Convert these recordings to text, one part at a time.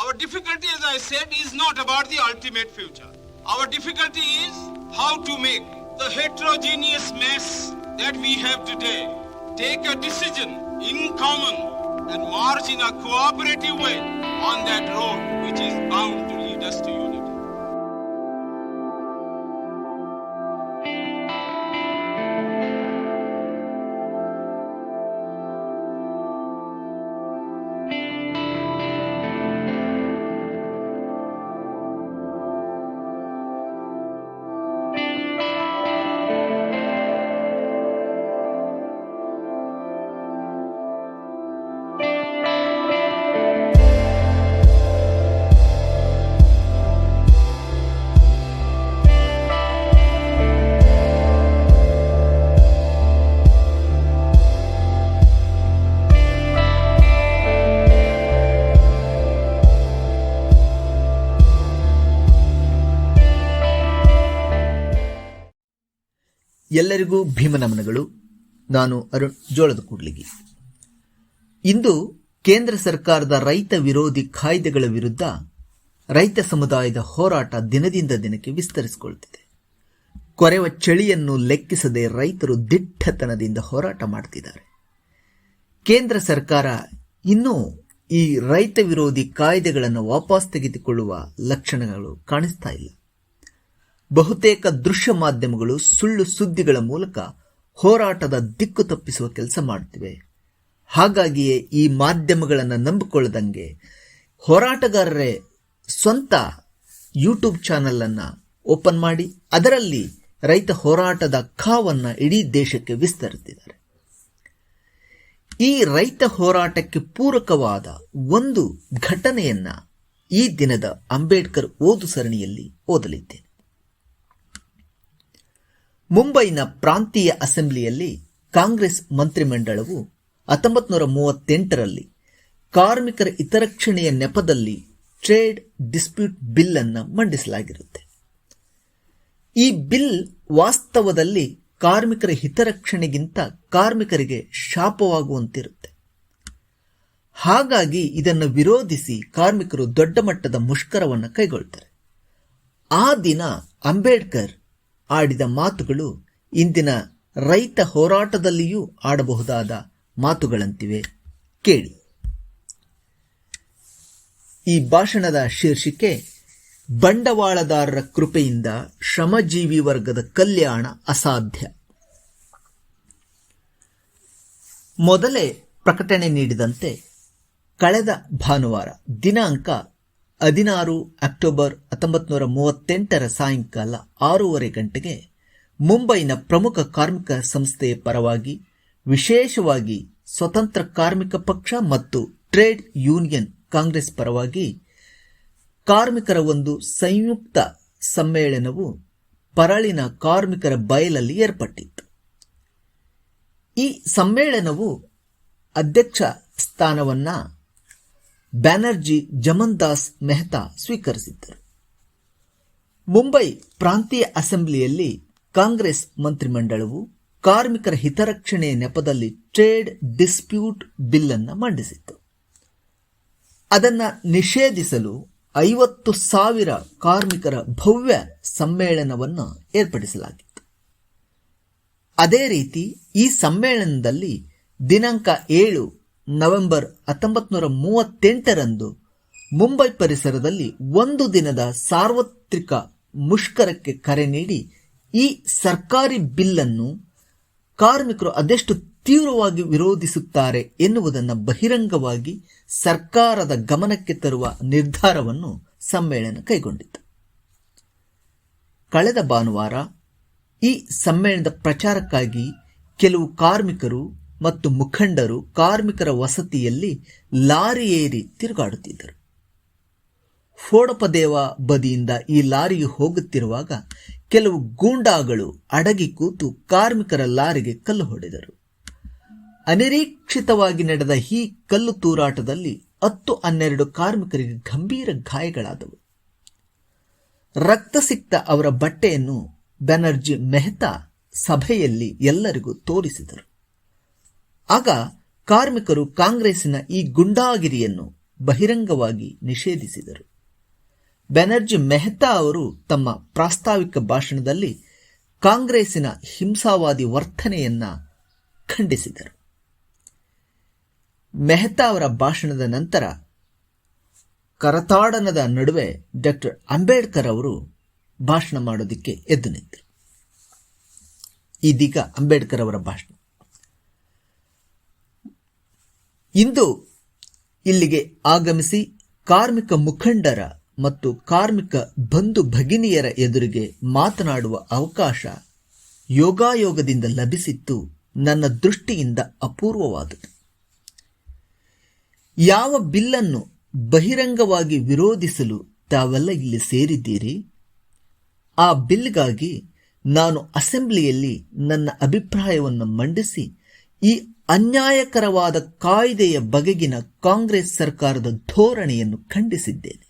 Our difficulty, as I said, is not about the ultimate future. Our difficulty is how to make the heterogeneous mess that we have today take a decision in common and march in a cooperative way on that road which is bound to lead us to unity. ಎಲ್ಲರಿಗೂ ಭೀಮನಮನಗಳು. ನಾನು ಅರುಣ್ ಜೋಳದ ಕೂಡ್ಲಿಗಿ. ಇಂದು ಕೇಂದ್ರ ಸರ್ಕಾರದ ರೈತ ವಿರೋಧಿ ಕಾಯ್ದೆಗಳ ವಿರುದ್ಧ ರೈತ ಸಮುದಾಯದ ಹೋರಾಟ ದಿನದಿಂದ ದಿನಕ್ಕೆ ವಿಸ್ತರಿಸಿಕೊಳ್ಳುತ್ತಿದೆ. ಕೊರೆವ ಚಳಿಯನ್ನು ಲೆಕ್ಕಿಸದೆ ರೈತರು ದಿಟ್ಟತನದಿಂದ ಹೋರಾಟ ಮಾಡುತ್ತಿದ್ದಾರೆ. ಕೇಂದ್ರ ಸರ್ಕಾರ ಇನ್ನೂ ಈ ರೈತ ವಿರೋಧಿ ಕಾಯ್ದೆಗಳನ್ನು ವಾಪಸ್ ತೆಗೆದುಕೊಳ್ಳುವ ಲಕ್ಷಣಗಳು ಕಾಣಿಸ್ತಾ ಇಲ್ಲ. ಬಹುತೇಕ ದೃಶ್ಯ ಮಾಧ್ಯಮಗಳು ಸುಳ್ಳು ಸುದ್ದಿಗಳ ಮೂಲಕ ಹೋರಾಟದ ದಿಕ್ಕು ತಪ್ಪಿಸುವ ಕೆಲಸ ಮಾಡುತ್ತಿವೆ. ಹಾಗಾಗಿಯೇ ಈ ಮಾಧ್ಯಮಗಳನ್ನು ನಂಬಿಕೊಳ್ಳದಂಗೆ ಹೋರಾಟಗಾರರೇ ಸ್ವಂತ ಯೂಟ್ಯೂಬ್ ಚಾನೆಲ್ ಅನ್ನು ಓಪನ್ ಮಾಡಿ ಅದರಲ್ಲಿ ರೈತ ಹೋರಾಟದ ಕಾವನ್ನು ಇಡೀ ದೇಶಕ್ಕೆ ವಿಸ್ತರಿಸಿದ್ದಾರೆ. ಈ ರೈತ ಹೋರಾಟಕ್ಕೆ ಪೂರಕವಾದ ಒಂದು ಘಟನೆಯನ್ನ ಈ ದಿನದ ಅಂಬೇಡ್ಕರ್ ಓದು ಸರಣಿಯಲ್ಲಿ ಓದಲಿದ್ದೇನೆ. ಮುಂಬೈನ ಪ್ರಾಂತೀಯ ಅಸೆಂಬ್ಲಿಯಲ್ಲಿ ಕಾಂಗ್ರೆಸ್ ಮಂತ್ರಿಮಂಡಲವು 1938ರಲ್ಲಿ ಕಾರ್ಮಿಕರ ಹಿತರಕ್ಷಣೆಯ ನೆಪದಲ್ಲಿ ಟ್ರೇಡ್ ಡಿಸ್ಪ್ಯೂಟ್ ಬಿಲ್ ಅನ್ನು ಮಂಡಿಸಲಾಗಿರುತ್ತೆ. ಈ ಬಿಲ್ ವಾಸ್ತವದಲ್ಲಿ ಕಾರ್ಮಿಕರ ಹಿತರಕ್ಷಣೆಗಿಂತ ಕಾರ್ಮಿಕರಿಗೆ ಶಾಪವಾಗುವಂತಿರುತ್ತೆ. ಹಾಗಾಗಿ ಇದನ್ನು ವಿರೋಧಿಸಿ ಕಾರ್ಮಿಕರು ದೊಡ್ಡ ಮಟ್ಟದ ಮುಷ್ಕರವನ್ನು ಕೈಗೊಳ್ತಾರೆ. ಆ ದಿನ ಅಂಬೇಡ್ಕರ್ ಆಡಿದ ಮಾತುಗಳು ಇಂದಿನ ರೈತ ಹೋರಾಟದಲ್ಲಿಯೂ ಆಡಬಹುದಾದ ಮಾತುಗಳಂತಿವೆ. ಕೇಳಿ. ಈ ಭಾಷಣದ ಶೀರ್ಷಿಕೆ ಬಂಡವಾಳದಾರರ ಕೃಪೆಯಿಂದ ಶ್ರಮಜೀವಿ ವರ್ಗದ ಕಲ್ಯಾಣ ಅಸಾಧ್ಯ. ಮೊದಲೇ ಪ್ರಕಟಣೆ ನೀಡಿದಂತೆ ಕಳೆದ ಭಾನುವಾರ ದಿನಾಂಕ 16 ಅಕ್ಟೋಬರ್ 1938 ಸಾಯಂಕಾಲ 6:30 ಗಂಟೆಗೆ ಮುಂಬೈನ ಪ್ರಮುಖ ಕಾರ್ಮಿಕ ಸಂಸ್ಥೆಯ ಪರವಾಗಿ, ವಿಶೇಷವಾಗಿ ಸ್ವತಂತ್ರ ಕಾರ್ಮಿಕ ಪಕ್ಷ ಮತ್ತು ಟ್ರೇಡ್ ಯೂನಿಯನ್ ಕಾಂಗ್ರೆಸ್ ಪರವಾಗಿ ಕಾರ್ಮಿಕರ ಒಂದು ಸಂಯುಕ್ತ ಸಮ್ಮೇಳನವು ಪರಳಿನ ಕಾರ್ಮಿಕರ ಬಯಲಲ್ಲಿ ಏರ್ಪಟ್ಟಿತ್ತು. ಈ ಸಮ್ಮೇಳನವು ಅಧ್ಯಕ್ಷ ಸ್ಥಾನವನ್ನ ಬ್ಯಾನರ್ಜಿ ಜಮನ್ದಾಸ್ ಮೆಹ್ತಾ ಸ್ವೀಕರಿಸಿದ್ದರು. ಮುಂಬೈ ಪ್ರಾಂತೀಯ ಅಸೆಂಬ್ಲಿಯಲ್ಲಿ ಕಾಂಗ್ರೆಸ್ ಮಂತ್ರಿಮಂಡಲವು ಕಾರ್ಮಿಕರ ಹಿತರಕ್ಷಣೆಯ ನೆಪದಲ್ಲಿ ಟ್ರೇಡ್ ಡಿಸ್ಪ್ಯೂಟ್ ಬಿಲ್ ಅನ್ನು ಮಂಡಿಸಿತ್ತು. ಅದನ್ನು ನಿಷೇಧಿಸಲು 50,000 ಕಾರ್ಮಿಕರ ಭವ್ಯ ಸಮ್ಮೇಳನವನ್ನು ಏರ್ಪಡಿಸಲಾಗಿತ್ತು. ಅದೇ ರೀತಿ ಈ ಸಮ್ಮೇಳನದಲ್ಲಿ ದಿನಾಂಕ 7 ನವೆಂಬರ್ 1938ರಂದು ಮುಂಬೈ ಪರಿಸರದಲ್ಲಿ ಒಂದು ದಿನದ ಸಾರ್ವತ್ರಿಕ ಮುಷ್ಕರಕ್ಕೆ ಕರೆ ನೀಡಿ ಈ ಸರ್ಕಾರಿ ಬಿಲ್ ಅನ್ನು ಕಾರ್ಮಿಕರು ಅದೆಷ್ಟು ತೀವ್ರವಾಗಿ ವಿರೋಧಿಸುತ್ತಾರೆ ಎನ್ನುವುದನ್ನು ಬಹಿರಂಗವಾಗಿ ಸರ್ಕಾರದ ಗಮನಕ್ಕೆ ತರುವ ನಿರ್ಧಾರವನ್ನು ಸಮ್ಮೇಳನ ಕೈಗೊಂಡಿತು. ಕಳೆದ ಭಾನುವಾರ ಈ ಸಮ್ಮೇಳನದ ಪ್ರಚಾರಕ್ಕಾಗಿ ಕೆಲವು ಕಾರ್ಮಿಕರು ಮತ್ತು ಮುಖಂಡರು ಕಾರ್ಮಿಕರ ವಸತಿಯಲ್ಲಿ ಲಾರಿ ಏರಿ ತಿರುಗಾಡುತ್ತಿದ್ದರು. ಫೋಡಪದೇವ ಬದಿಯಿಂದ ಈ ಲಾರಿಯು ಹೋಗುತ್ತಿರುವಾಗ ಕೆಲವು ಗೂಂಡಾಗಳು ಅಡಗಿ ಕೂತು ಕಾರ್ಮಿಕರ ಲಾರಿಗೆ ಕಲ್ಲು ಹೊಡೆದರು. ಅನಿರೀಕ್ಷಿತವಾಗಿ ನಡೆದ ಈ ಕಲ್ಲು ತೂರಾಟದಲ್ಲಿ 10-12 ಕಾರ್ಮಿಕರಿಗೆ ಗಂಭೀರ ಗಾಯಗಳಾದವು. ರಕ್ತ ಸಿಕ್ತ ಅವರ ಬಟ್ಟೆಯನ್ನು ಬ್ಯಾನರ್ಜಿ ಮೆಹ್ತಾ ಸಭೆಯಲ್ಲಿ ಎಲ್ಲರಿಗೂ ತೋರಿಸಿದರು. ಆಗ ಕಾರ್ಮಿಕರು ಕಾಂಗ್ರೆಸ್ಸಿನ ಈ ಗುಂಡಾಗಿರಿಯನ್ನು ಬಹಿರಂಗವಾಗಿ ನಿಷೇಧಿಸಿದರು. ಬೆನರ್ಜಿ ಮೆಹ್ತಾ ಅವರು ತಮ್ಮ ಪ್ರಾಸ್ತಾವಿಕ ಭಾಷಣದಲ್ಲಿ ಕಾಂಗ್ರೆಸ್ಸಿನ ಹಿಂಸಾವಾದಿ ವರ್ತನೆಯನ್ನ ಖಂಡಿಸಿದರು. ಮೆಹ್ತಾ ಅವರ ಭಾಷಣದ ನಂತರ ಕರತಾಡನದ ನಡುವೆ ಡಾಕ್ಟರ್ ಅಂಬೇಡ್ಕರ್ ಅವರು ಭಾಷಣ ಮಾಡೋದಕ್ಕೆ ಎದ್ದು ನಿಂತರು. ಇದೀಗ ಅಂಬೇಡ್ಕರ್ ಅವರ ಭಾಷಣ. ಇಂದು ಇಲ್ಲಿಗೆ ಆಗಮಿಸಿ ಕಾರ್ಮಿಕ ಮುಖಂಡರ ಮತ್ತು ಕಾರ್ಮಿಕ ಬಂಧು ಭಗಿನಿಯರ ಎದುರಿಗೆ ಮಾತನಾಡುವ ಅವಕಾಶ ಯೋಗಾಯೋಗದಿಂದ ಲಭಿಸಿತ್ತು. ನನ್ನ ದೃಷ್ಟಿಯಿಂದ ಅಪೂರ್ವವಾದುದು. ಯಾವ ಬಿಲ್ಲನ್ನು ಬಹಿರಂಗವಾಗಿ ವಿರೋಧಿಸಲು ತಾವೆಲ್ಲ ಇಲ್ಲಿ ಸೇರಿದ್ದೀರಿ, ಆ ಬಿಲ್ಗಾಗಿ ನಾನು ಅಸೆಂಬ್ಲಿಯಲ್ಲಿ ನನ್ನ ಅಭಿಪ್ರಾಯವನ್ನು ಮಂಡಿಸಿ ಈ ಅನ್ಯಾಯಕರವಾದ ಕಾಯ್ದೆಯ ಬಗೆಗಿನ ಕಾಂಗ್ರೆಸ್ ಸರ್ಕಾರದ ಧೋರಣೆಯನ್ನು ಖಂಡಿಸಿದ್ದೇನೆ.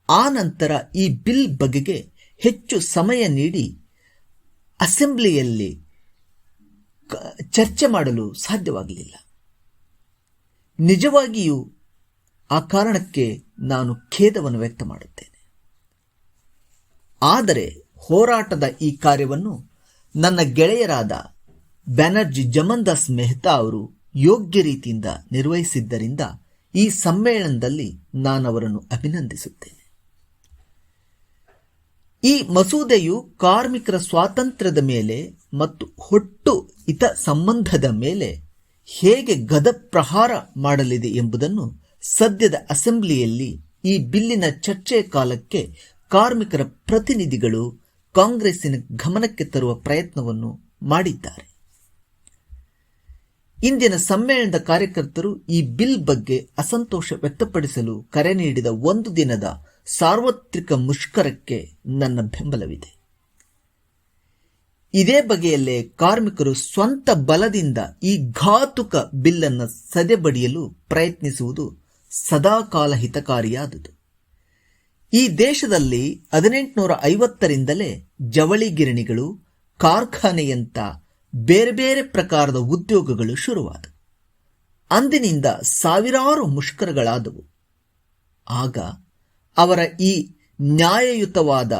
ಆ ನಂತರ ಈ ಬಿಲ್ ಬಗೆಗೆ ಹೆಚ್ಚು ಸಮಯ ನೀಡಿ ಅಸೆಂಬ್ಲಿಯಲ್ಲಿ ಚರ್ಚೆ ಮಾಡಲು ಸಾಧ್ಯವಾಗಲಿಲ್ಲ. ನಿಜವಾಗಿಯೂ ಆ ಕಾರಣಕ್ಕೆ ನಾನು ಖೇದವನ್ನು ವ್ಯಕ್ತ ಮಾಡುತ್ತೇನೆ. ಆದರೆ ಹೋರಾಟದ ಈ ಕಾರ್ಯವನ್ನು ನನ್ನ ಗೆಳೆಯರಾದ ಬ್ಯಾನರ್ಜಿ ಜಮನ್ದಾಸ್ ಮೆಹ್ತಾ ಅವರು ಯೋಗ್ಯ ರೀತಿಯಿಂದ ನಿರ್ವಹಿಸಿದ್ದರಿಂದ ಈ ಸಮ್ಮೇಳನದಲ್ಲಿ ನಾನು ಅವರನ್ನು ಅಭಿನಂದಿಸುತ್ತೇನೆ. ಈ ಮಸೂದೆಯು ಕಾರ್ಮಿಕರ ಸ್ವಾತಂತ್ರ್ಯದ ಮೇಲೆ ಮತ್ತು ಹೊಟ್ಟು ಹಿತ ಸಂಬಂಧದ ಮೇಲೆ ಹೇಗೆ ಗದಪ್ರಹಾರ ಮಾಡಲಿದೆ ಎಂಬುದನ್ನು ಸದ್ಯದ ಅಸೆಂಬ್ಲಿಯಲ್ಲಿ ಈ ಬಿಲ್ಲಿನ ಚರ್ಚೆಯ ಕಾಲಕ್ಕೆ ಕಾರ್ಮಿಕರ ಪ್ರತಿನಿಧಿಗಳು ಕಾಂಗ್ರೆಸ್ಸಿನ ಗಮನಕ್ಕೆ ತರುವ ಪ್ರಯತ್ನವನ್ನು ಮಾಡಿದ್ದಾರೆ. ಇಂದಿನ ಸಮ್ಮೇಳನದ ಕಾರ್ಯಕರ್ತರು ಈ ಬಿಲ್ ಬಗ್ಗೆ ಅಸಂತೋಷ ವ್ಯಕ್ತಪಡಿಸಲು ಕರೆ ನೀಡಿದ ಒಂದು ದಿನದ ಸಾರ್ವತ್ರಿಕ ಮುಷ್ಕರಕ್ಕೆ ನನ್ನ ಬೆಂಬಲವಿದೆ. ಇದೇ ಬಗೆಯಲ್ಲೇ ಕಾರ್ಮಿಕರು ಸ್ವಂತ ಬಲದಿಂದ ಈ ಘಾತುಕ ಬಿಲ್ಲನ್ನು ಸದೆಬಡಿಯಲು ಪ್ರಯತ್ನಿಸುವುದು ಸದಾಕಾಲ ಹಿತಕಾರಿಯಾದುದು. ಈ ದೇಶದಲ್ಲಿ 1850ರಿಂದಲೇ ಜವಳಿ ಗಿರಣಿಗಳು, ಕಾರ್ಖಾನೆಯಂಥ ಬೇರೆ ಬೇರೆ ಪ್ರಕಾರದ ಉದ್ಯೋಗಗಳು ಶುರುವಾದವು. ಅಂದಿನಿಂದ ಸಾವಿರಾರು ಮುಷ್ಕರಗಳಾದವು. ಆಗ ಅವರ ಈ ನ್ಯಾಯಯುತವಾದ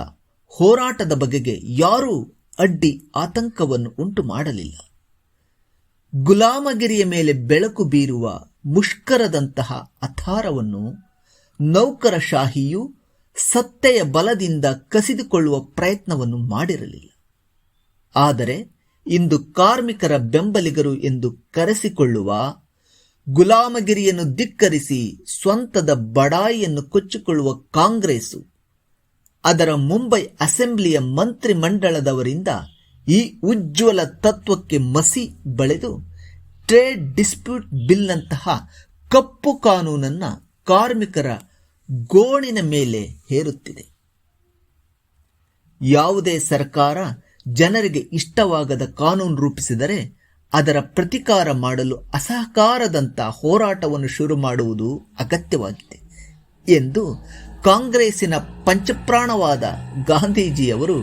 ಹೋರಾಟದ ಬಗೆಗೆ ಯಾರೂ ಅಡ್ಡಿ ಆತಂಕವನ್ನು ಉಂಟು ಮಾಡಲಿಲ್ಲ. ಗುಲಾಮಗಿರಿಯ ಮೇಲೆ ಬೆಳಕು ಬೀರುವ ಮುಷ್ಕರದಂತಹ ಅಥಾರವನ್ನು ನೌಕರಶಾಹಿಯು ಸತ್ತೆಯ ಬಲದಿಂದ ಕಸಿದುಕೊಳ್ಳುವ ಪ್ರಯತ್ನವನ್ನು ಮಾಡಿರಲಿಲ್ಲ. ಆದರೆ ಇಂದು ಕಾರ್ಮಿಕರ ಬೆಂಬಲಿಗರು ಎಂದು ಕರೆಸಿಕೊಳ್ಳುವ ಗುಲಾಮಗಿರಿಯನ್ನು ಧಿಕ್ಕರಿಸಿ ಸ್ವಂತದ ಬಡಾಯಿಯನ್ನು ಕೊಚ್ಚಿಕೊಳ್ಳುವ ಕಾಂಗ್ರೆಸ್ಸು ಅದರ ಮುಂಬೈ ಅಸೆಂಬ್ಲಿಯ ಮಂತ್ರಿಮಂಡಲದವರಿಂದ ಈ ಉಜ್ವಲ ತತ್ವಕ್ಕೆ ಮಸಿ ಬಳಿದು ಟ್ರೇಡ್ ಡಿಸ್ಪ್ಯೂಟ್ ಬಿಲ್ನಂತಹ ಕಪ್ಪು ಕಾನೂನನ್ನು ಕಾರ್ಮಿಕರ ಗೋಣಿನ ಮೇಲೆ ಹೇರುತ್ತಿದೆ. ಯಾವುದೇ ಸರ್ಕಾರ ಜನರಿಗೆ ಇಷ್ಟವಾಗದ ಕಾನೂನು ರೂಪಿಸಿದರೆ ಅದರ ಪ್ರತಿಕಾರ ಮಾಡಲು ಅಸಹಕಾರದಂಥ ಹೋರಾಟವನ್ನು ಶುರು ಮಾಡುವುದು ಅಗತ್ಯವಾಗಿದೆ ಎಂದು ಕಾಂಗ್ರೆಸ್ಸಿನ ಪಂಚಪ್ರಾಣವಾದ ಗಾಂಧೀಜಿಯವರು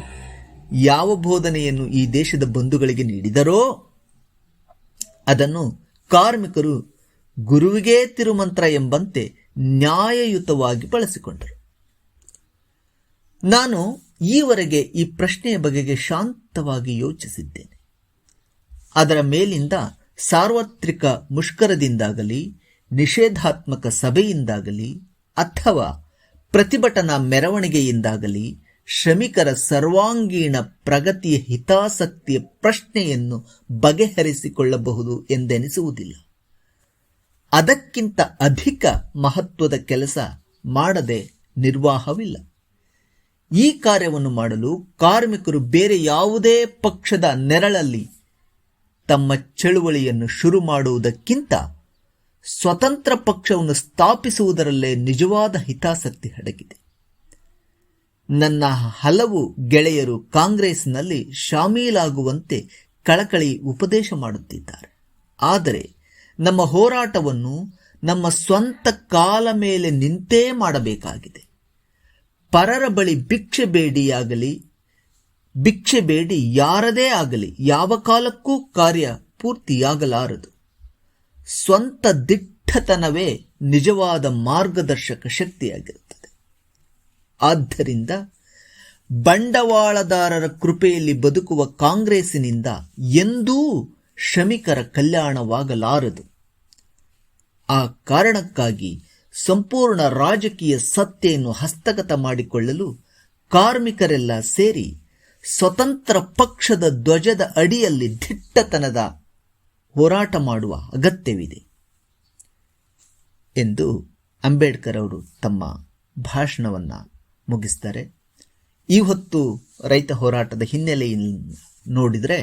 ಯಾವ ಬೋಧನೆಯನ್ನು ಈ ದೇಶದ ಬಂಧುಗಳಿಗೆ ನೀಡಿದರೋ ಅದನ್ನು ಕಾರ್ಮಿಕರು ಗುರುವಿಗೇ ತಿರುಮಂತ್ರ ಎಂಬಂತೆ ನ್ಯಾಯಯುತವಾಗಿ ಬಳಸಿಕೊಂಡರು. ನಾನು ಈವರೆಗೆ ಈ ಪ್ರಶ್ನೆಯ ಬಗೆಗೆ ಶಾಂತವಾಗಿ ಯೋಚಿಸಿದ್ದೇನೆ. ಅದರ ಮೇಲಿಂದ ಸಾರ್ವತ್ರಿಕ ಮುಷ್ಕರದಿಂದಾಗಲಿ, ನಿಷೇಧಾತ್ಮಕ ಸಭೆಯಿಂದಾಗಲಿ ಅಥವಾ ಪ್ರತಿಭಟನಾ ಮೆರವಣಿಗೆಯಿಂದಾಗಲಿ ಶ್ರಮಿಕರ ಸರ್ವಾಂಗೀಣ ಪ್ರಗತಿಯ ಹಿತಾಸಕ್ತಿಯ ಪ್ರಶ್ನೆಯನ್ನು ಬಗೆಹರಿಸಿಕೊಳ್ಳಬಹುದು ಎಂದೆನಿಸುವುದಿಲ್ಲ. ಅದಕ್ಕಿಂತ ಅಧಿಕ ಮಹತ್ವದ ಕೆಲಸ ಮಾಡದೆ ನಿರ್ವಾಹವಿಲ್ಲ. ಈ ಕಾರ್ಯವನ್ನು ಮಾಡಲು ಕಾರ್ಮಿಕರು ಬೇರೆ ಯಾವುದೇ ಪಕ್ಷದ ನೆರಳಲ್ಲಿ ತಮ್ಮ ಚಳುವಳಿಯನ್ನು ಶುರು ಮಾಡುವುದಕ್ಕಿಂತ ಸ್ವತಂತ್ರ ಪಕ್ಷವನ್ನು ಸ್ಥಾಪಿಸುವುದರಲ್ಲೇ ನಿಜವಾದ ಹಿತಾಸಕ್ತಿ ಅಡಗಿದೆ. ನನ್ನ ಹಲವು ಗೆಳೆಯರು ಕಾಂಗ್ರೆಸ್ನಲ್ಲಿ ಶಾಮೀಲಾಗುವಂತೆ ಕಳಕಳಿ ಉಪದೇಶ ಮಾಡುತ್ತಿದ್ದಾರೆ. ಆದರೆ ನಮ್ಮ ಹೋರಾಟವನ್ನು ನಮ್ಮ ಸ್ವಂತ ಕಾಲ ಮೇಲೆ ನಿಂತೇ ಮಾಡಬೇಕಾಗಿದೆ. ಪರರ ಬಳಿ ಭಿಕ್ಷೆ ಬೇಡಿ ಯಾರದೇ ಆಗಲಿ ಯಾವ ಕಾಲಕ್ಕೂ ಕಾರ್ಯ ಪೂರ್ತಿಯಾಗಲಾರದು. ಸ್ವಂತ ದಿಟ್ಟ ದಿಟ್ಟತನವೇ ನಿಜವಾದ ಮಾರ್ಗದರ್ಶಕ ಶಕ್ತಿಯಾಗಿರುತ್ತದೆ. ಆದ್ದರಿಂದ ಬಂಡವಾಳದಾರರ ಕೃಪೆಯಲ್ಲಿ ಬದುಕುವ ಕಾಂಗ್ರೆಸ್ಸಿನಿಂದ ಎಂದೂ ಶ್ರಮಿಕರ ಕಲ್ಯಾಣವಾಗಲಾರದು. ಆ ಕಾರಣಕ್ಕಾಗಿ ಸಂಪೂರ್ಣ ರಾಜಕೀಯ ಸತ್ತೆಯನ್ನು ಹಸ್ತಗತ ಮಾಡಿಕೊಳ್ಳಲು ಕಾರ್ಮಿಕರೆಲ್ಲ ಸೇರಿ ಸ್ವತಂತ್ರ ಪಕ್ಷದ ಧ್ವಜದ ಅಡಿಯಲ್ಲಿ ದಿಟ್ಟತನದ ಹೋರಾಟ ಮಾಡುವ ಅಗತ್ಯವಿದೆ ಎಂದು ಅಂಬೇಡ್ಕರ್ ಅವರು ತಮ್ಮ ಭಾಷಣವನ್ನು ಮುಗಿಸ್ತಾರೆ. ಈ ಹೊತ್ತು ರೈತ ಹೋರಾಟದ ಹಿನ್ನೆಲೆಯಲ್ಲಿ ನೋಡಿದರೆ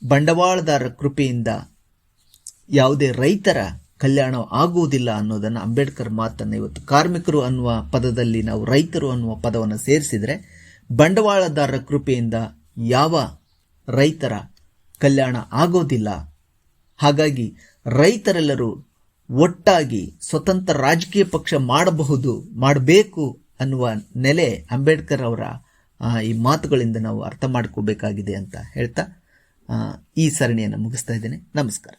ಬಂಡವಾಳದಾರರ ಕೃಪೆಯಿಂದ ಯಾವುದೇ ರೈತರ ಕಲ್ಯಾಣ ಆಗುವುದಿಲ್ಲ ಅನ್ನೋದನ್ನು ಅಂಬೇಡ್ಕರ್ ಮಾತನ್ನು ಇವತ್ತು ಕಾರ್ಮಿಕರು ಅನ್ನುವ ಪದದಲ್ಲಿ ನಾವು ರೈತರು ಅನ್ನುವ ಪದವನ್ನು ಸೇರಿಸಿದರೆ ಬಂಡವಾಳದಾರರ ಕೃಪೆಯಿಂದ ಯಾವ ರೈತರ ಕಲ್ಯಾಣ ಆಗೋದಿಲ್ಲ. ಹಾಗಾಗಿ ರೈತರೆಲ್ಲರೂ ಒಟ್ಟಾಗಿ ಸ್ವತಂತ್ರ ರಾಜಕೀಯ ಪಕ್ಷ ಮಾಡಬೇಕು ಅನ್ನುವ ನೆಲೆ ಅಂಬೇಡ್ಕರ್ ಅವರ ಈ ಮಾತುಗಳಿಂದ ನಾವು ಅರ್ಥ ಮಾಡ್ಕೋಬೇಕಾಗಿದೆ ಅಂತ ಹೇಳ್ತಾ ಈ ಸರಣಿಯನ್ನು ಮುಗಿಸ್ತಾ ಇದ್ದೇನೆ. ನಮಸ್ಕಾರ.